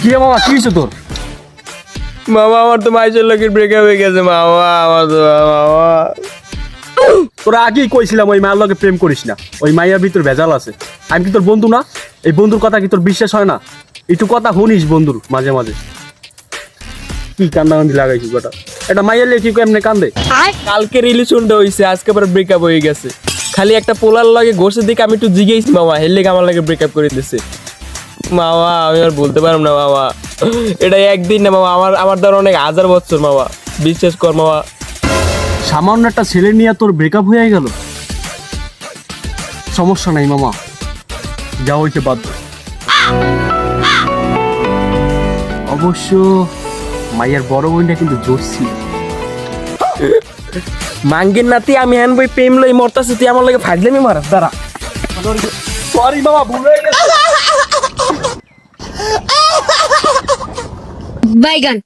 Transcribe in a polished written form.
কি রে মামা, কি হয়েছে তোর? মামা আমার তো মাইশের লোকের ব্রেকআপ হয়ে গেছে মামা, আমার তো মামা। তোরা আগেই কইছিলাম ওই মায়ের লগে প্রেম করিস না, ওই মাইয়ার ভিতর ভেজাল আছে। আমি কি তোর বন্ধু না? এই বন্ধুর কথা কি তোর বিশ্বাস হয় না? একটু কথা শুনিস বন্ধুর মাঝে মাঝে। কি কান্দাকান্দি লাগাইছিস বেটা? এটা মাইয়ার লেগে কি এমনি কান্দে? কালকে রিলেশনটা হইছে, আজকে আবার ব্রেকআপ হয়ে গেছে। খালি একটা পোলার লাগে ঘষে দিকে আমি একটু জিগেইছি মামা, হের লেগে আমার লাগে ব্রেকআপ করে দিচ্ছে মামা। আমি আর বলতে পারলাম না মামা, এটা একদিন না মামা, আমার দ্বারা অনেক হাজার বছর মামা, বিশ্বাস কর মামা। সামান্য একটা ছেলে নিয়ে তোর ব্রেকআপ হয়ে গেল? সমস্যা নাই মামা, যা হইতে বাধ্য। অবশ্য মাইয়ার বড় বোনটা কিন্তু জোর ছিল। মাঙ্গের নাতি আমি হ্যান বই প্রেম লই মরতাছি, তুই আমার লাগে ফাজলামি মারাস দাঁড়া। সরি মামা, ভুল হয়ে গেছে। বাইগান।